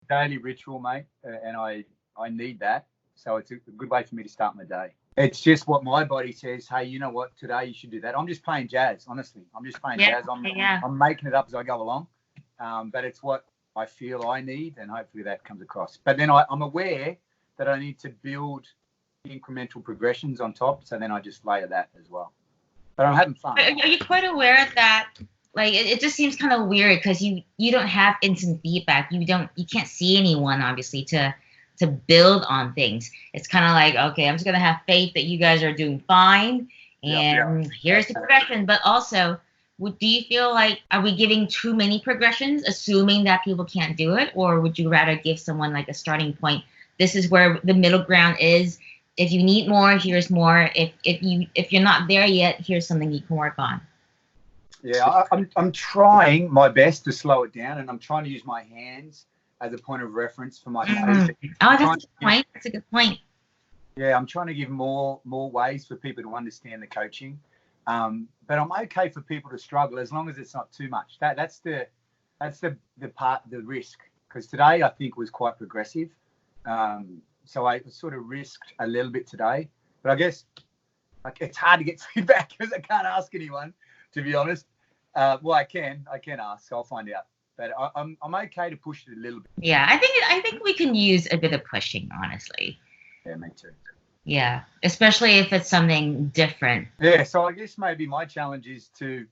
daily ritual, mate, and I need that. So it's a good way for me to start my day. It's just what my body says. Hey, you know what? Today you should do that. I'm just playing jazz, honestly. I'm just playing jazz. I'm making it up as I go along. But it's what I feel I need, and hopefully that comes across. But then I'm aware that I need to build incremental progressions on top. So then I just layer that as well. But I'm having fun. Are you quite aware that, like, it just seems kind of weird because you don't have instant feedback. You can't see anyone, obviously, to build on things. It's kind of like, okay, I'm just gonna have faith that you guys are doing fine, and here's the progression. But also, do you feel like, are we giving too many progressions, assuming that people can't do it, or would you rather give someone like a starting point? This is where the middle ground is. If you need more, here's more. If you're not there yet, here's something you can work on. Yeah, I'm trying my best to slow it down, and I'm trying to use my hands as a point of reference for my Oh, that's a good point. That's a good point. Yeah, I'm trying to give more ways for people to understand the coaching. But I'm okay for people to struggle as long as it's not too much. That's the part, the risk. Because today I think was quite progressive. So I sort of risked a little bit today. But I guess it's hard to get feedback because I can't ask anyone, to be honest. Well, I can ask, so I'll find out. But I'm okay to push it a little bit. Yeah, I think we can use a bit of pushing, honestly. Yeah, me too. Yeah, especially if it's something different. Yeah, so I guess maybe my challenge is to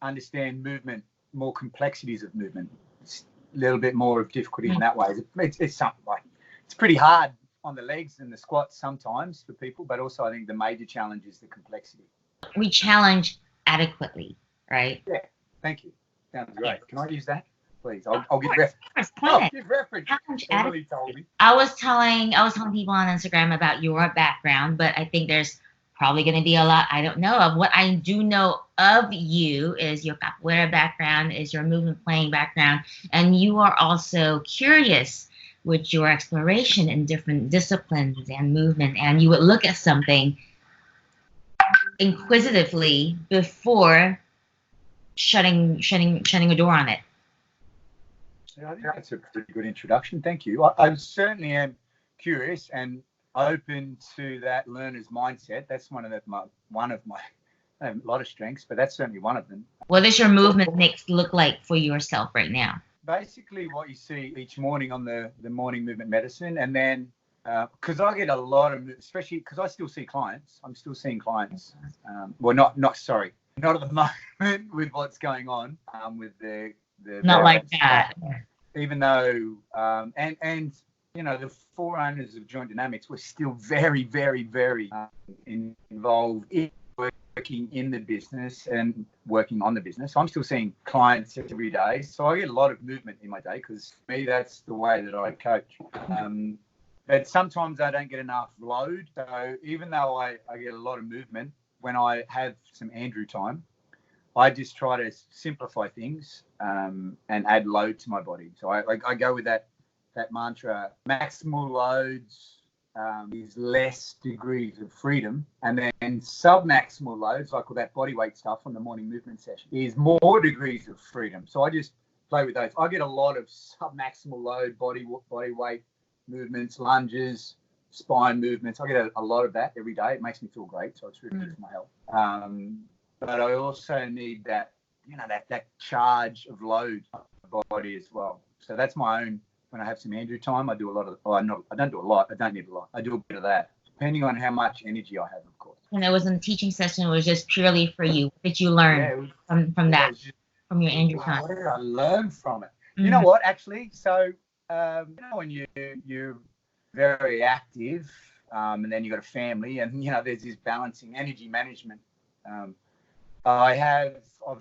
understand movement, more complexities of movement. It's a little bit more of difficulty in that way. It's something like, it's pretty hard on the legs and the squats sometimes for people, but also I think the major challenge is the complexity. We challenge adequately, right? Yeah, thank you. Sounds great. Can I use that, please? I'll give reference. I'll give reference. Emily told me. I was telling people on Instagram about your background, but I think there's probably going to be a lot I don't know of. What I do know of you is your capoeira background, is your movement playing background, and you are also curious with your exploration in different disciplines and movement, and you would look at something inquisitively before shutting a door on it. Yeah, I think that's a pretty good introduction. Thank you. I certainly am curious and open to that learner's mindset. That's one of my I have a lot of strengths, but that's certainly one of them. What does your movement mix look like for yourself right now? Basically, what you see each morning on the morning movement medicine, and then because I get a lot of, especially because I still see clients. I'm still seeing clients. Well, not at the moment with what's going on with the not like that. Even though and you know, the forerunners of joint dynamics were still very, very, very involved in working in the business and working on the business. So I'm still seeing clients every day. So I get a lot of movement in my day because for me, that's the way that I coach. But sometimes I don't get enough load. So even though I get a lot of movement, when I have some Andrew time, I just try to simplify things and add load to my body. So I go with that mantra: maximal loads is less degrees of freedom, and then sub-maximal loads, like all that body weight stuff on the morning movement session, is more degrees of freedom. So I just play with those. I get a lot of sub-maximal load body weight movements, lunges, spine movements. I get a lot of that every day. It makes me feel great, so it's really good for my health. But I also need that, you know, that charge of load on the body as well. So that's my own. When I have some Andrew time, I do a lot of. I don't do a lot. I don't need a lot. I do a bit of that, depending on how much energy I have, of course. When it was in the teaching session, it was just purely for you. What did you learn from that, from your Andrew time? What did I learn from it? You know what, actually? So, you know, when you're very active, and then you've got a family, and, you know, there's this balancing energy management. I've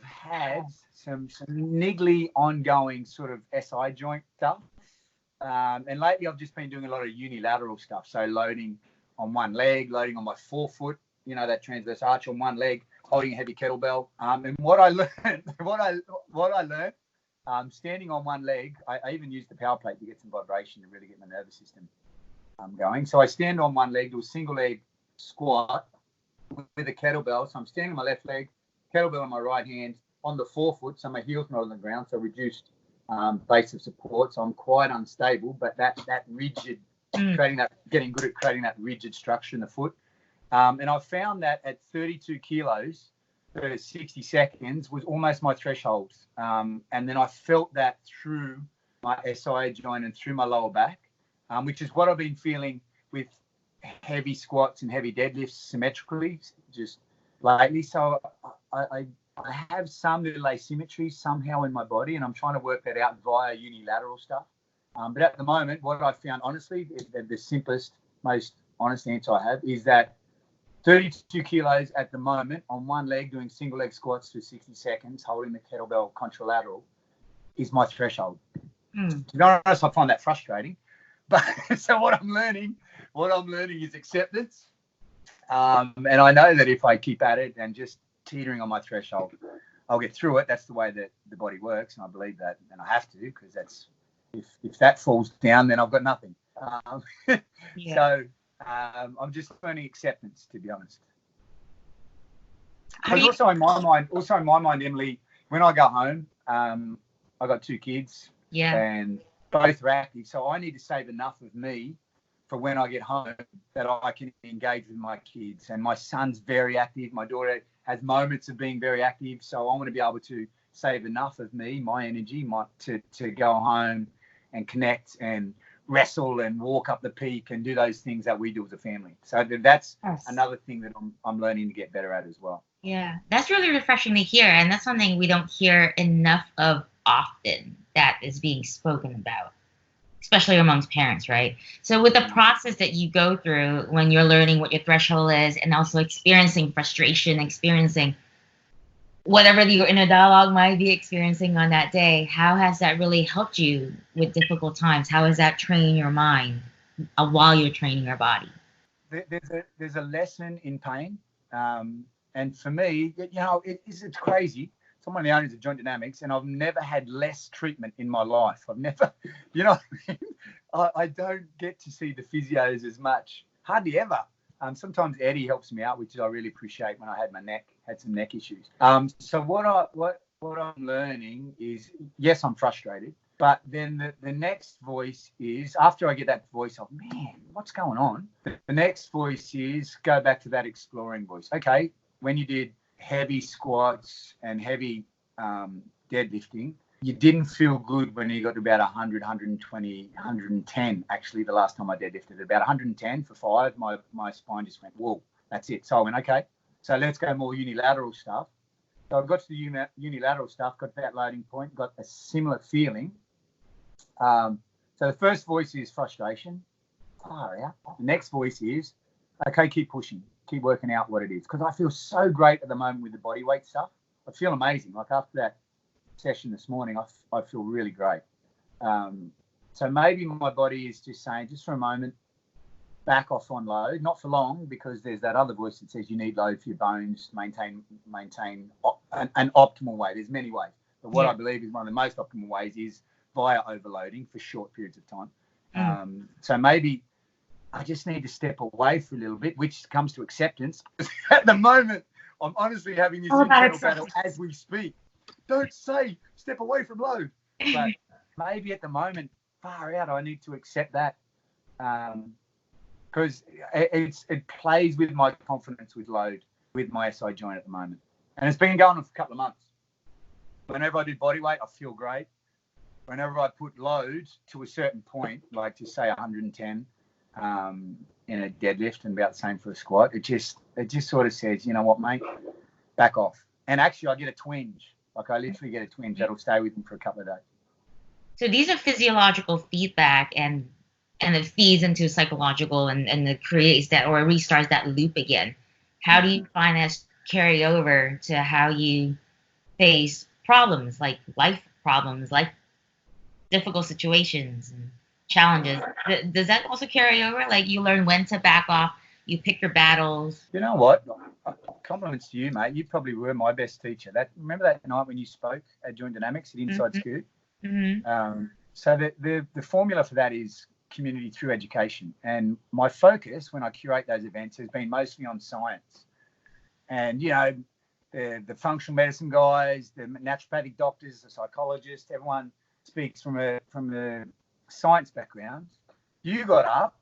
had some niggly ongoing sort of SI joint stuff. And lately I've just been doing a lot of unilateral stuff. So loading on one leg, loading on my forefoot, you know, that transverse arch on one leg, holding a heavy kettlebell. And what I learned, standing on one leg, I even used the power plate to get some vibration to really get my nervous system going. So I stand on one leg, do a single leg squat with a kettlebell. So I'm standing on my left leg, kettlebell on my right hand, on the forefoot, so my heel's not on the ground, so reduced base of support, so I'm quite unstable. But that rigid, getting good at creating that rigid structure in the foot. And I found that at 32 kilos for 60 seconds was almost my threshold. And then I felt that through my SIA joint and through my lower back, which is what I've been feeling with heavy squats and heavy deadlifts symmetrically just lately. So I have some little asymmetry somehow in my body, and I'm trying to work that out via unilateral stuff. But at the moment, what I found, honestly, the simplest, most honest answer I have is that 32 kilos at the moment on one leg doing single leg squats for 60 seconds, holding the kettlebell contralateral, is my threshold. To be honest, I find that frustrating. But so what I'm learning is acceptance. And I know that if I keep at it and just teetering on my threshold, I'll get through it. That's the way that the body works, and I believe that, and I have to, because that's if that falls down, then I've got nothing. So I'm just learning acceptance, to be honest. But also in my mind, Emily, when I go home, I got 2 kids, and both are active, so I need to save enough of me for when I get home that I can engage with my kids. And my son's very active. My daughter has moments of being very active, so I want to be able to save enough of me, my energy, to go home and connect and wrestle and walk up the peak and do those things that we do as a family. So that's another thing that I'm learning to get better at as well. Yeah, that's really refreshing to hear, and that's something we don't hear enough of often that is being spoken about, especially amongst parents, right? So with the process that you go through when you're learning what your threshold is and also experiencing frustration, experiencing whatever your inner dialogue might be experiencing on that day, how has that really helped you with difficult times? How has that trained your mind while you're training your body? There's a lesson in pain. And for me, it's crazy. So I'm one of the owners of Joint Dynamics, and I've never had less treatment in my life. I've never, I don't get to see the physios as much, hardly ever. Sometimes Eddie helps me out, which I really appreciate when I had some neck issues. So what I'm learning is, yes, I'm frustrated, but then the next voice is, after I get that voice of, man, what's going on? The next voice is, go back to that exploring voice. Okay, when you did heavy squats and heavy deadlifting, you didn't feel good when you got to about 100, 120, 110. Actually, the last time I deadlifted, about 110 for 5, my spine just went, whoa, that's it. So I went, okay, so let's go more unilateral stuff. So I got to the unilateral stuff, got to that loading point, got a similar feeling. So the first voice is frustration. Far out. The next voice is, okay, keep pushing, keep working out what it is. Because I feel so great at the moment with the body weight stuff. I feel amazing. Like after that session this morning, I feel really great. So maybe my body is just saying, just for a moment, back off on load, not for long, because there's that other voice that says you need load for your bones, maintain an optimal way. There's many ways, but what I believe is one of the most optimal ways is via overloading for short periods of time. So maybe I just need to step away for a little bit, which comes to acceptance. At the moment, I'm honestly having this internal battle as we speak. Don't say step away from load, but maybe at the moment, far out, I need to accept that, because it plays with my confidence with load with my SI joint at the moment, and it's been going on for a couple of months. Whenever I do body weight, I feel great. Whenever I put load to a certain point, like to say 110 in a deadlift and about the same for a squat, it just sort of says, you know what, mate, back off. And actually, I get a twinge. Like I literally get a twinge that'll stay with me for a couple of days. So these are physiological feedback, and it feeds into psychological, and it creates that, or restarts that loop again. How do you find that carry over to how you face problems, like life problems, like difficult situations and challenges? Does that also carry over? Like you learn when to back off, you pick your battles. You know what? Compliments to you, mate. You probably were my best teacher. Remember that night when you spoke at Joint Dynamics at Inside Scoot? Mm-hmm. So the formula for that is community through education. And my focus when I curate those events has been mostly on science. And, the functional medicine guys, the naturopathic doctors, the psychologists, everyone speaks from a science background. You got up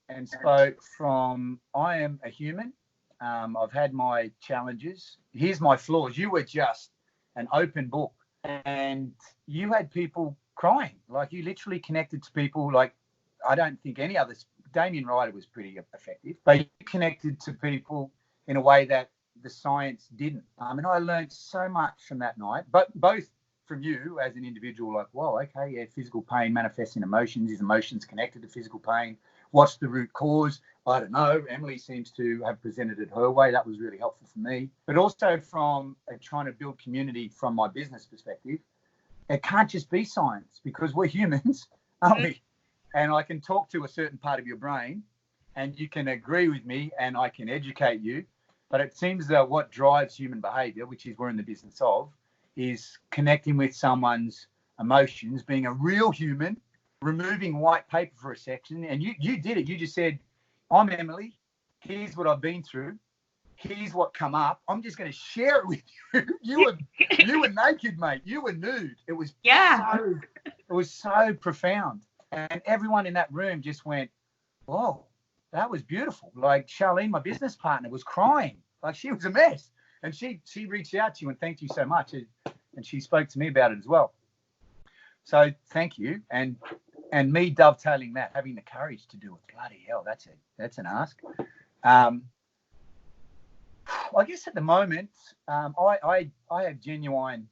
and spoke from, I am a human. I've had my challenges. Here's my flaws. You were just an open book, and you had people crying. Like, you literally connected to people like I don't think any other. Damien Ryder was pretty effective, but you connected to people in a way that the science didn't. And I learned so much from that night, but both from you as an individual, like, wow, okay, yeah, physical pain manifests in emotions. Is emotions connected to physical pain? What's the root cause? I don't know. Emily seems to have presented it her way. That was really helpful for me. But also from trying to build community from my business perspective, it can't just be science, because we're humans, aren't we? And I can talk to a certain part of your brain and you can agree with me and I can educate you. But it seems that what drives human behavior, which is we're in the business of, is connecting with someone's emotions, being a real human, removing white paper for a section. And you did it. You just said, I'm Emily. Here's what I've been through. Here's what come up. I'm just going to share it with you. You were naked, mate. You were nude. It was so profound. And everyone in that room just went, whoa, that was beautiful. Like, Charlene, my business partner, was crying. Like, she was a mess. And she reached out to you and thanked you so much. And she spoke to me about it as well. So thank you. And me dovetailing that, having the courage to do it. Bloody hell, that's an ask. I guess at the moment, I have genuine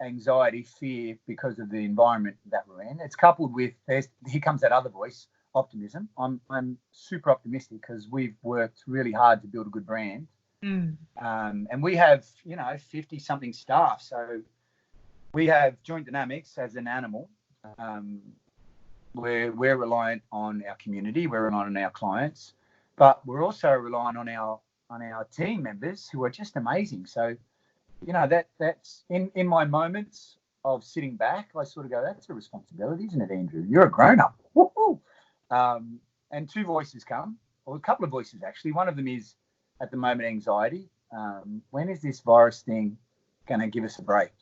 anxiety, fear, because of the environment that we're in. It's coupled with, here comes that other voice, optimism. I'm super optimistic because we've worked really hard to build a good brand. And we have, 50 something staff. So we have Joint Dynamics as an animal. We're reliant on our community. We're reliant on our clients, but we're also reliant on our team members who are just amazing. So, that's in my moments of sitting back, I sort of go, that's a responsibility, isn't it, Andrew? You're a grown-up. Woo-hoo. And two voices come, or a couple of voices, actually. One of them is, at the moment, anxiety. When is this virus thing going to give us a break?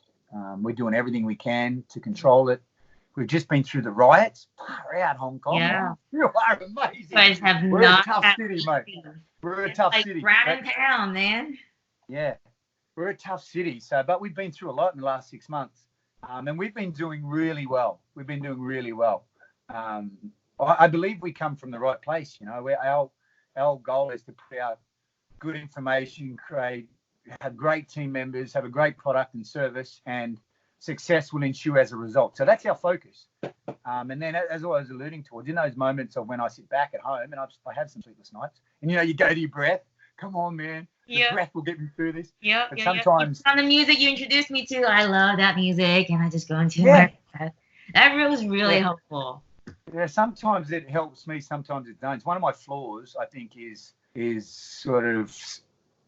We're doing everything we can to control it. We've just been through the riots. Far out, Hong Kong. Yeah. You are amazing. You guys have We're a tough city, mate. We're a tough city. Round in town, man. Yeah. We're a tough city. But we've been through a lot in the last 6 months. And we've been doing really well. I believe we come from the right place. Our goal is to put out good information, have great team members, have a great product and service, and success will ensue as a result. So that's our focus. And then, as I was alluding towards, in those moments of when I sit back at home and I have some sleepless nights, and you go to your breath. Come on, man. The breath will get me through this. Yeah. But sometimes on the music you introduced me to, I love that music, and I just go into my breath. That was really helpful. Yeah, sometimes it helps me, sometimes it don't. One of my flaws, I think, is sort of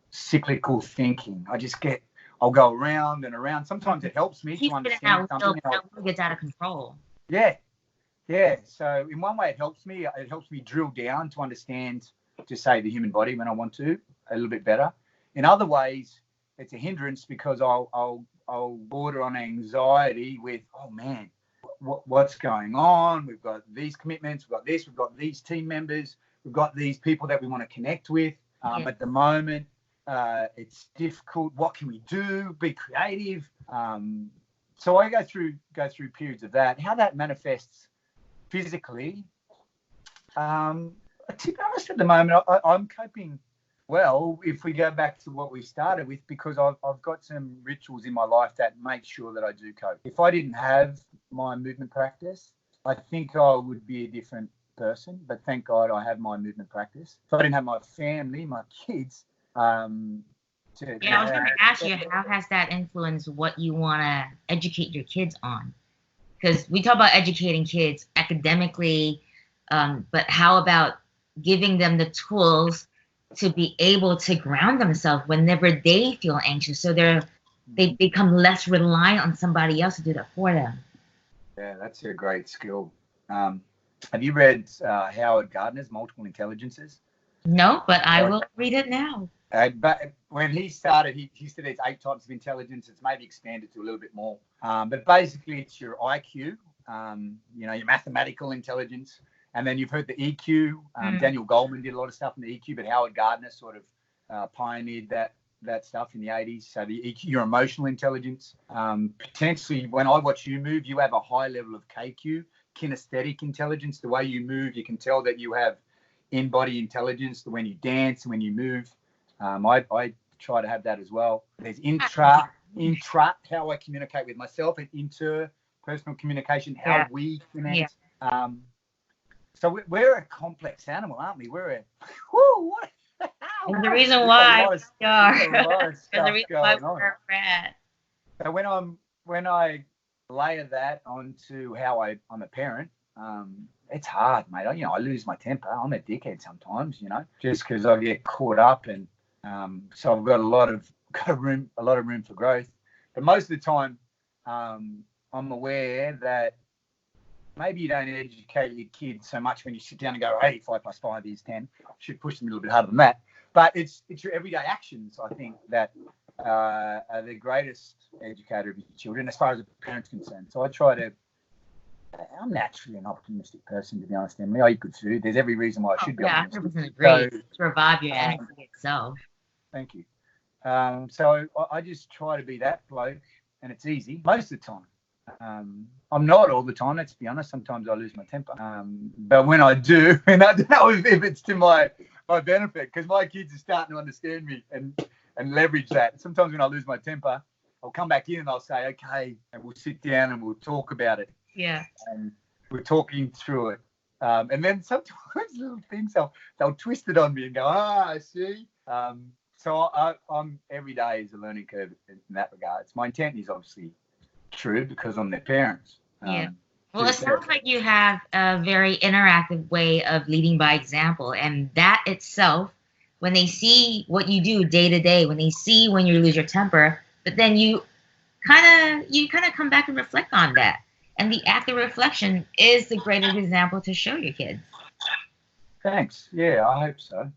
cyclical thinking. I'll go around and around. Sometimes it helps me to understand something. It gets out of control. Yeah. So in one way, it helps me. It helps me drill down to understand, to say, the human body when I want to a little bit better. In other ways, it's a hindrance because I'll border on anxiety with, oh man, what's going on? We've got these commitments. We've got this. We've got these team members. We've got these people that we want to connect with. At the moment, it's difficult. What can we do? Be creative. So I go through periods of that. How that manifests physically, to be honest, at the moment, I'm coping well. If we go back to what we started with, because I've got some rituals in my life that make sure that I do cope. If I didn't have my movement practice, I think I would be a different person. But thank God I have my movement practice. If I didn't have my family, my kids, I was going to ask you, how has that influenced what you want to educate your kids on? Because we talk about educating kids academically, but how about giving them the tools to be able to ground themselves whenever they feel anxious, so they become less reliant on somebody else to do that for them? Yeah, that's a great skill. Have you read Howard Gardner's Multiple Intelligences? No, but I will read it now. But when he started, he said there's 8 types of intelligence. It's maybe expanded to a little bit more. But basically, it's your IQ, your mathematical intelligence. And then you've heard the EQ. Daniel Goleman did a lot of stuff in the EQ, but Howard Gardner sort of pioneered that stuff in the 80s. So the EQ, your emotional intelligence. Potentially, when I watch you move, you have a high level of KQ, kinesthetic intelligence. The way you move, you can tell that you have in-body intelligence. When you dance, when you move. I try to have that as well. There's intra, how I communicate with myself, and interpersonal communication, how we connect. Yeah. So we're a complex animal, aren't we? We're a what? There's the reason why we are. There's the reason why we're a rat. So when I layer that onto how I'm a parent, it's hard, mate. I lose my temper. I'm a dickhead sometimes, just because I get caught up, and so I've got a lot of room for growth. But most of the time, I'm aware that maybe you don't educate your kids so much when you sit down and go, hey, 5 + 5 is 10. I should push them a little bit harder than that. But it's your everyday actions, I think, that are the greatest educator of your children as far as a parent's concerned. So I'm naturally an optimistic person, to be honest, Emily. I eat good food. There's every reason why I should be optimistic. 100% agree. To revive your energy itself. Thank you. So I just try to be that bloke, and it's easy most of the time. I'm not all the time, let's be honest. Sometimes I lose my temper. But when I do, and I don't know if it's to my benefit, because my kids are starting to understand me and leverage that. Sometimes when I lose my temper, I'll come back in and I'll say, okay, and we'll sit down and we'll talk about it. Yeah. And we're talking through it. And then sometimes little things, they'll twist it on me and go, I see. So I'm every day is a learning curve in that regard. My intent is obviously true because I'm their parents. Yeah. Well, it sounds like you have a very interactive way of leading by example, and that itself, when they see what you do day to day, when they see when you lose your temper, but then you kind of come back and reflect on that, and the act of reflection is the greatest example to show your kids. Thanks. Yeah, I hope so.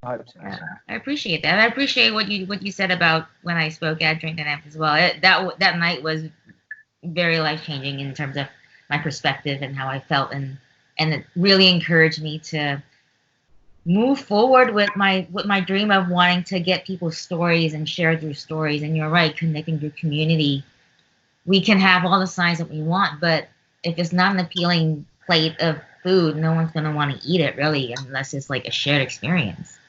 Yeah, I appreciate that. I appreciate what you said about when I spoke at Drink Dynamics as well. That night was very life-changing in terms of my perspective and how I felt, and it really encouraged me to move forward with my dream of wanting to get people's stories and share their stories. And you're right, connecting your community. We can have all the science that we want, but if it's not an appealing plate of food, no one's going to want to eat it, really, unless it's like a shared experience.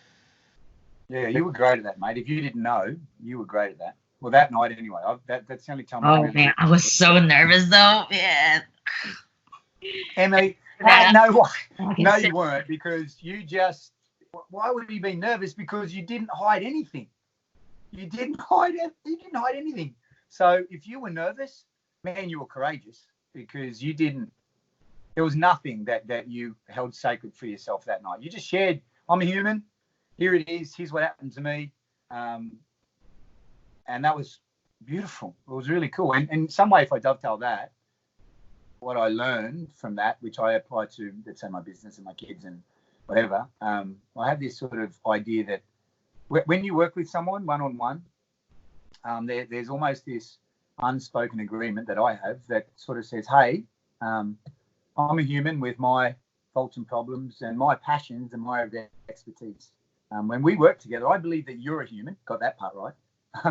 Yeah, you were great at that, mate. If you didn't know, you were great at that. Well, that night anyway. That's the only time. Oh, man, I was so nervous, though. Yeah. Emily, no, you weren't, because you just... Why would you be nervous? Because you didn't hide anything. You didn't hide anything. So if you were nervous, man, you were courageous, because you didn't... There was nothing that you held sacred for yourself that night. You just shared, I'm a human. Here it is. Here's what happened to me. And that was beautiful. It was really cool. And in some way, if I dovetail that, what I learned from that, which I apply to, let's say, my business and my kids and whatever, I have this sort of idea that when you work with someone one-on-one, there's almost this unspoken agreement that I have that sort of says, hey, I'm a human with my faults and problems and my passions and my expertise. When we work together, I believe that you're a human. Got that part right.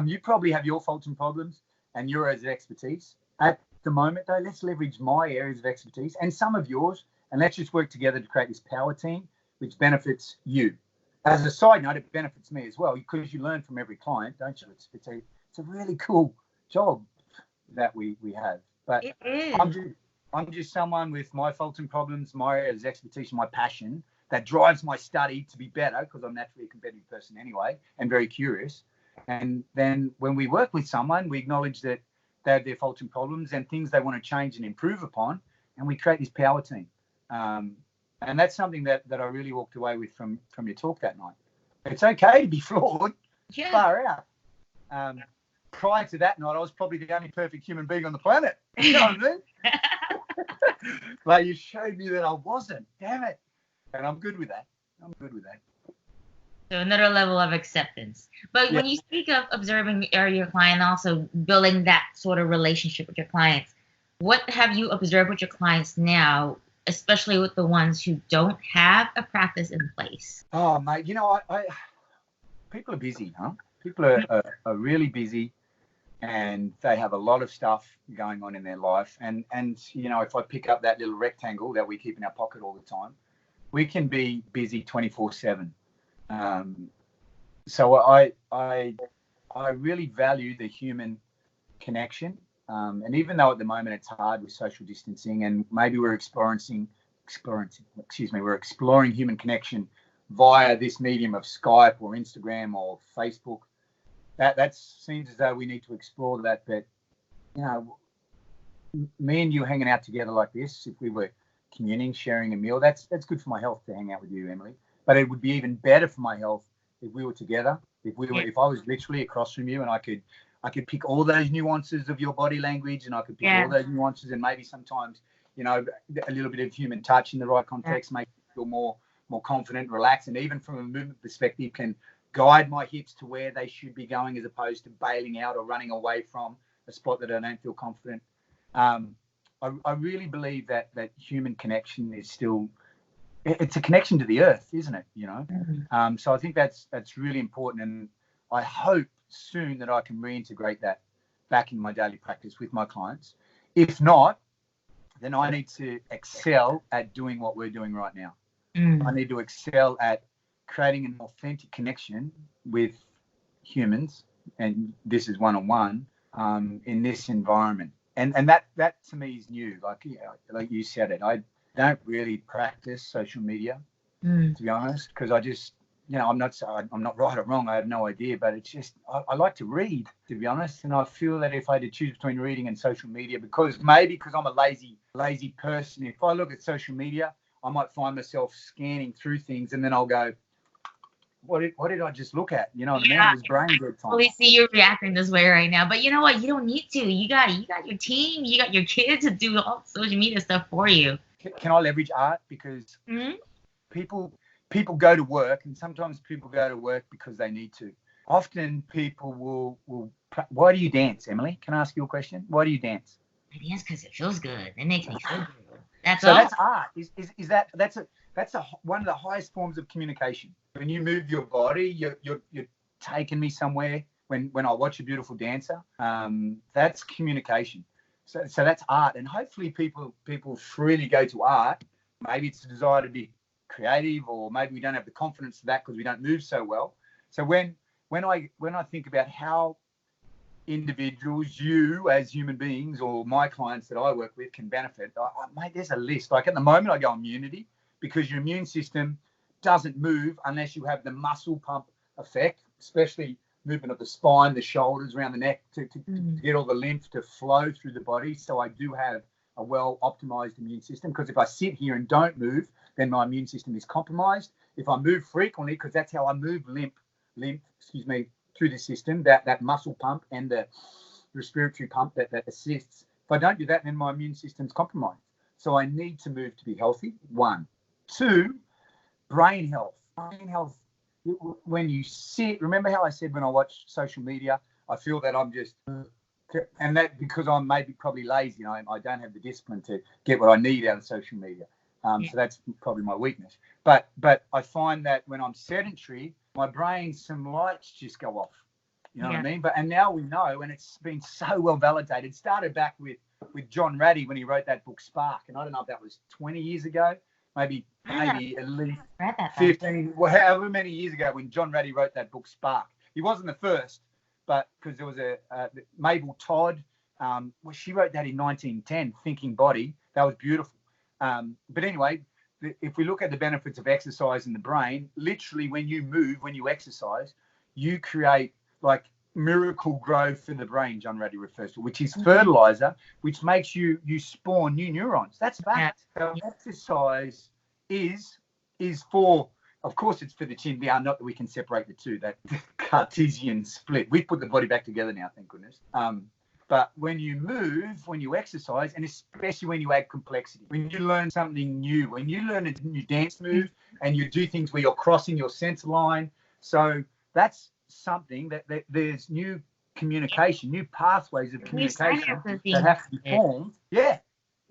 You probably have your faults and problems and your areas of expertise. At the moment, though, let's leverage my areas of expertise and some of yours, and let's just work together to create this power team, which benefits you. As a side note, it benefits me as well, because you learn from every client, don't you? It's a really cool job that we have. But it is. I'm just someone with my faults and problems, my areas of expertise, my passion that drives my study to be better, because I'm naturally a competitive person anyway and very curious. And then when we work with someone, we acknowledge that they have their faults and problems and things they want to change and improve upon, and we create this power team. And that's something that I really walked away with from your talk that night. It's okay to be flawed. Yeah. Far out. Prior to that night, I was probably the only perfect human being on the planet. You know what I mean? Like, you showed me that I wasn't. Damn it. And I'm good with that. So another level of acceptance. But Yeah. when you speak of observing your client, also building that sort of relationship with your clients, what have you observed with your clients now, especially with the ones who don't have a practice in place? Oh, mate, people are busy, huh? People are really busy, and they have a lot of stuff going on in their life. And if I pick up that little rectangle that we keep in our pocket all the time, we can be busy 24/7. So I really value the human connection. And even though at the moment it's hard with social distancing, and maybe we're we're exploring human connection via this medium of Skype or Instagram or Facebook. That seems as though we need to explore that. But you know, me and you hanging out together like this, if we were communing, sharing a meal, that's good for my health to hang out with you, Emily. But it would be even better for my health if we were together. If I was literally across from you, and I could pick all those nuances of your body language, and I could pick all those nuances, and maybe sometimes, a little bit of human touch in the right context make you feel more confident, relaxed, and even from a movement perspective can guide my hips to where they should be going, as opposed to bailing out or running away from a spot that I don't feel confident. I really believe that human connection is still, it's a connection to the earth, isn't it? So I think that's really important, and I hope soon that I can reintegrate that back in my daily practice with my clients. If not, then I need to excel at doing what we're doing right now. I need to excel at creating an authentic connection with humans, and this is one-on-one, in this environment. And that to me is new. Like you said it, I don't really practice social media, to be honest, because I just, I'm not right or wrong. I have no idea, but it's just, I like to read, to be honest. And I feel that if I had to choose between reading and social media, because I'm a lazy person, if I look at social media, I might find myself scanning through things, and then I'll go, what did I just look at? You know what I mean? It was brain dead time. We see you reacting this way right now, but you know what? You don't need to. You got your team, you got your kids to do all social media stuff for you. Can I leverage art? Because people go to work, and sometimes people go to work because they need to. Often people will. Why do you dance, Emily? Can I ask you a question? Why do you dance? I dance because it feels good. It makes me feel good. That's art. That's one of the highest forms of communication. When you move your body, you're taking me somewhere. When I watch a beautiful dancer, that's communication. So that's art, and hopefully people freely go to art. Maybe it's a desire to be creative, or maybe we don't have the confidence for that because we don't move so well. So when I think about how individuals, you as human beings, or my clients that I work with can benefit, mate, there's a list. Like at the moment, I go immunity, because your immune system doesn't move unless you have the muscle pump effect, especially movement of the spine, the shoulders, around the neck, to get all the lymph to flow through the body. So I do have a well optimized immune system, because if I sit here and don't move, then my immune system is compromised. If I move frequently, because that's how I move lymph, through the system, that muscle pump and the respiratory pump that assists. If I don't do that, then my immune system's compromised. So I need to move to be healthy. 1, 2, brain health. Brain health. When you sit, remember how I said when I watch social media, I feel that I'm just, and that because I'm probably lazy. I don't have the discipline to get what I need out of social media. So that's probably my weakness. But I find that when I'm sedentary, my brain, some lights just go off. You know what I mean? And now we know, and it's been so well validated. It started back with John Ratty when he wrote that book Spark, and I don't know if that was 20 years ago, maybe at least 15, however many years ago, when John Ratty wrote that book Spark. He wasn't the first, but because there was Mabel Todd, she wrote that in 1910, Thinking Body. That was beautiful. But anyway, if we look at the benefits of exercise in the brain, literally when you move, when you exercise, you create like miracle growth in the brain, John Ratty refers to, which is fertilizer, which makes you spawn new neurons. That's fact. So exercise is for, of course, it's for the chin down, not that we can separate the two, that Cartesian split. We've put the body back together now, thank goodness. But when you move, when you exercise, and especially when you add complexity, when you learn something new, when you learn a new dance move and you do things where you're crossing your center line. So that's something that there's new communication, new pathways of communication that have to be formed. Yeah,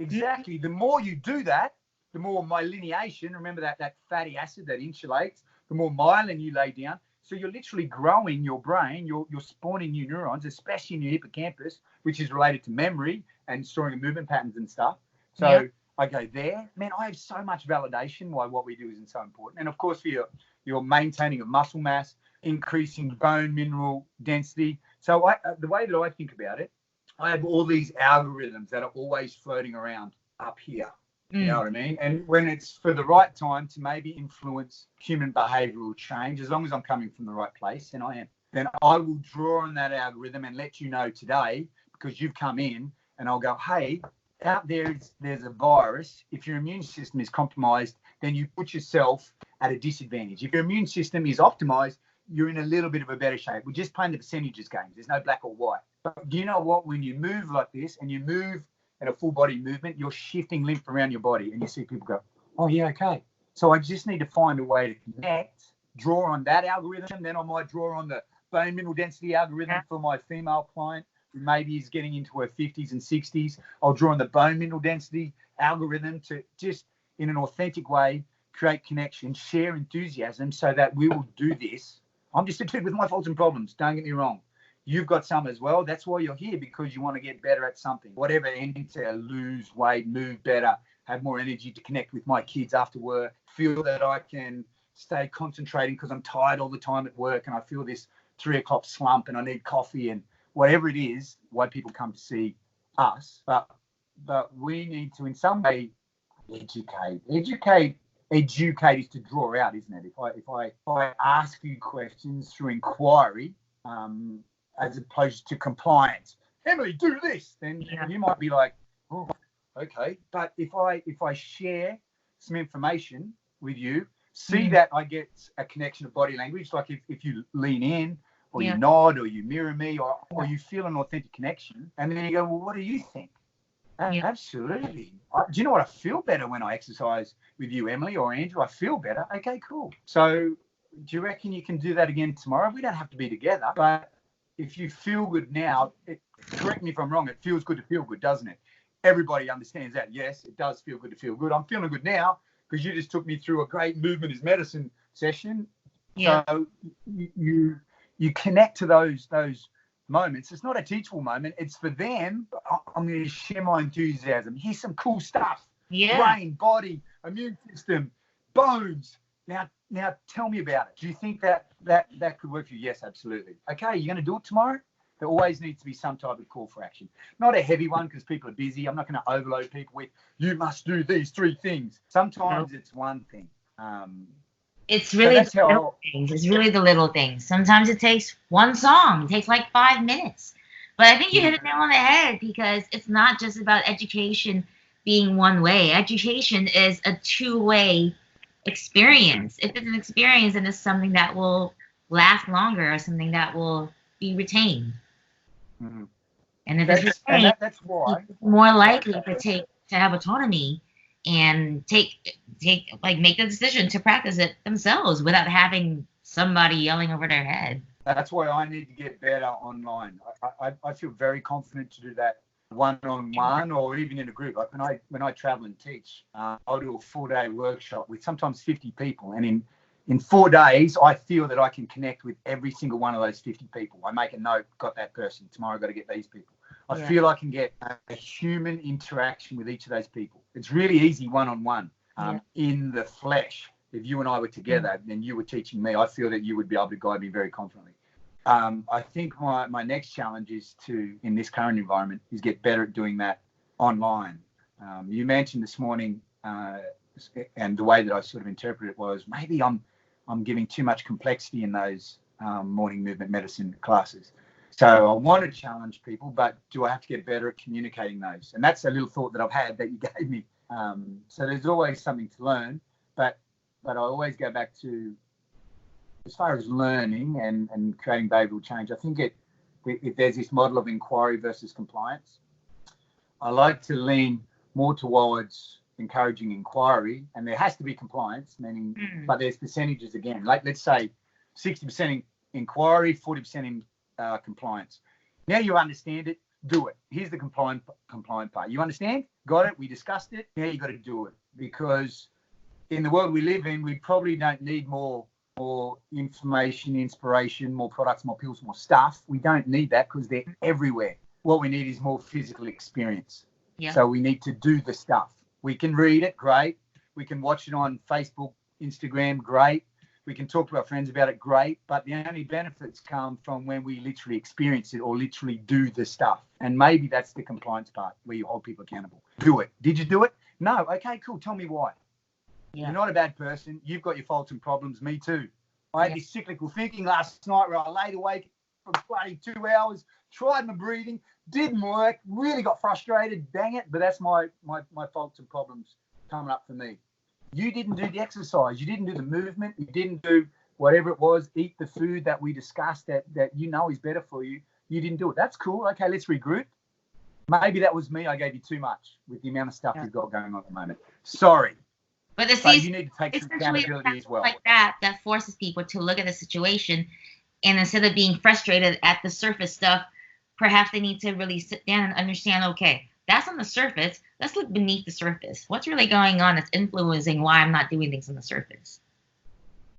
exactly. The more you do that, the more myeliniation, remember that fatty acid that insulates, the more myelin you lay down. So you're literally growing your brain, you're spawning new neurons, especially in your hippocampus, which is related to memory and storing movement patterns and stuff. So I go there, man, I have so much validation why what we do isn't so important. And of course, for your maintaining of muscle mass, increasing bone mineral density. So the way that I think about it, I have all these algorithms that are always floating around up here. You know what I mean? And when it's for the right time to maybe influence human behavioral change, as long as I'm coming from the right place, and I am, then I will draw on that algorithm and let you know today, because you've come in, and I'll go, hey, out there's a virus. If your immune system is compromised, then you put yourself at a disadvantage. If your immune system is optimized, you're in a little bit of a better shape. We're just playing the percentages games. There's no black or white. But do you know what? When you move like this and you move at a full body movement, you're shifting lymph around your body, and you see people go, oh yeah, okay. So I just need to find a way to connect, draw on that algorithm. Then I might draw on the bone mineral density algorithm for my female client who maybe is getting into her 50s and 60s. I'll draw on the bone mineral density algorithm to just in an authentic way create connection, share enthusiasm, so that we will do this. I'm just a dude with my faults and problems, don't get me wrong. You've got some as well. That's why you're here, because you want to get better at something. Whatever, enter, lose weight, move better, have more energy to connect with my kids after work, feel that I can stay concentrating because I'm tired all the time at work and I feel this 3 o'clock slump and I need coffee, and whatever it is, why people come to see us. But we need to in some way educate is to draw out, isn't it? If I ask you questions through inquiry, as opposed to compliance, Emily, do this, then you might be like, oh, okay. But if I share some information with you, see that I get a connection of body language, like if you lean in or you nod or you mirror me or you feel an authentic connection, and then you go, well, what do you think? Absolutely. Do you know what? I feel better when I exercise with you, Emily or Andrew. I feel better. Okay, cool. So do you reckon you can do that again tomorrow? We don't have to be together, but if you feel good now, correct me if I'm wrong, it feels good to feel good, doesn't it? Everybody understands that. Yes, it does feel good to feel good. I'm feeling good now because you just took me through a great movement is medicine session. So you connect to those moments. It's not a teachable moment. It's for them. I'm going to share my enthusiasm. Here's some cool stuff. Brain, body, immune system, bones. Now tell me about it. Do you think that could work for you? Yes, absolutely. Okay, you're going to do it tomorrow? There always needs to be some type of call for action. Not a heavy one because people are busy. I'm not going to overload people with, you must do these 3 things. Sometimes it's one thing. It's really the little things. It's really the little things. Sometimes it takes one song. It takes like 5 minutes. But I think you hit it nail on the head, because it's not just about education being one way. Education is a 2-way experience. If it's an experience, then it's something that will last longer or something that will be retained. Mm-hmm. And if it's retained, that's why it's more likely to have autonomy and make the decision to practice it themselves without having somebody yelling over their head. That's why I need to get better online. I feel very confident to do that one-on-one or even in a group. Like when I travel and teach, I'll do a 4-day workshop with sometimes 50 people, and in 4 days I feel that I can connect with every single one of those 50 people. I make a note, got that person, tomorrow I've got to get these people. I feel I can get a human interaction with each of those people. It's really easy one-on-one in the flesh. If you and I were together and you were teaching me, I feel that you would be able to guide me very confidently. I think my next challenge is in this current environment, is get better at doing that online. You mentioned this morning, and the way that I sort of interpret it was maybe I'm giving too much complexity in those morning movement medicine classes. So I want to challenge people, but do I have to get better at communicating those? And that's a little thought that I've had that you gave me. So there's always something to learn, but I always go back to, as far as learning and creating behavioural change, I think if there's this model of inquiry versus compliance, I like to lean more towards encouraging inquiry, and there has to be compliance, meaning, but there's percentages again. Like let's say 60% inquiry, 40% in compliance. Now you understand it, do it. Here's the compliant part. You understand? Got it? We discussed it. Now you got to do it, because in the world we live in, we probably don't need more information, inspiration, more products, more pills, more stuff. We don't need that because they're everywhere. What we need is more physical experience. Yeah. So we need to do the stuff. We can read it, great. We can watch it on Facebook, Instagram, great. We can talk to our friends about it, great. But the only benefits come from when we literally experience it or literally do the stuff. And maybe that's the compliance part where you hold people accountable. Do it. Did you do it? No. Okay, cool. Tell me why. Yeah. You're not a bad person. You've got your faults and problems. Me too. I had this cyclical thinking last night where I laid awake for bloody 2 hours, tried my breathing, didn't work, really got frustrated. Dang it. But that's my faults and problems coming up for me. You didn't do the exercise. You didn't do the movement. You didn't do whatever it was, eat the food that we discussed that you know is better for you. You didn't do it. That's cool. Okay, let's regroup. Maybe that was me. I gave you too much with the amount of stuff you've got going on at the moment. Sorry. But you need to take some accountability as well. Like that forces people to look at the situation, and instead of being frustrated at the surface stuff, perhaps they need to really sit down and understand, okay, that's on the surface. Let's look beneath the surface. What's really going on that's influencing why I'm not doing things on the surface?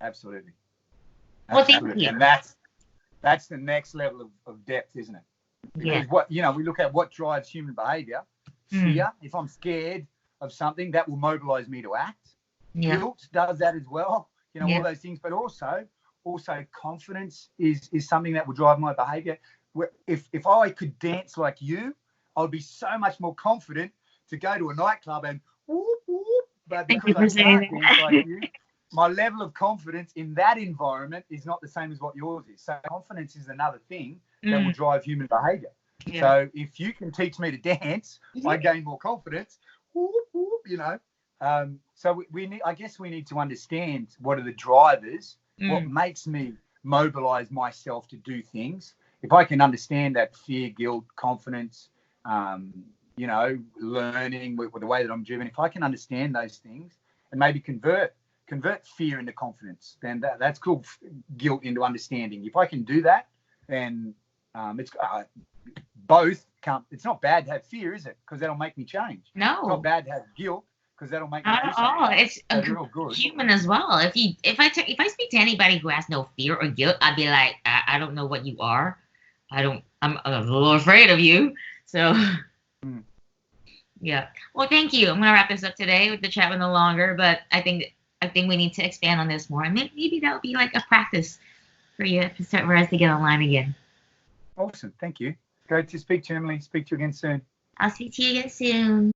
Absolutely. Well, thank you. And that's the next level of depth, isn't it? Because we look at what drives human behavior. Fear. If I'm scared of something, that will mobilize me to act. Guilt does that as well. All those things. But also confidence is something that will drive my behavior. If I could dance like you, I would be so much more confident to go to a nightclub and whoop, whoop. But because I can't dance like you, my level of confidence in that environment is not the same as what yours is. So confidence is another thing that will drive human behavior. Yeah. So if you can teach me to dance, I gain more confidence. Whoop, whoop, So I guess we need to understand what are the drivers, what makes me mobilize myself to do things. If I can understand that fear, guilt, confidence, learning with the way that I'm driven, if I can understand those things and maybe convert fear into confidence, then that's cool. Guilt into understanding. If I can do that, then it's both. It's not bad to have fear, is it? Because that'll make me change. No. It's not bad to have guilt because that'll make me do something. Not at all. It's human as well. If I speak to anybody who has no fear or guilt, I'd be like, I don't know what you are. I'm a little afraid of you. So, yeah. Well, thank you. I'm gonna wrap this up today. With the chat went no longer, but I think we need to expand on this more, and maybe that would be like a practice for you for us to get online again. Awesome. Thank you. Great to speak to you, Emily. Speak to you again soon. I'll speak to you again soon.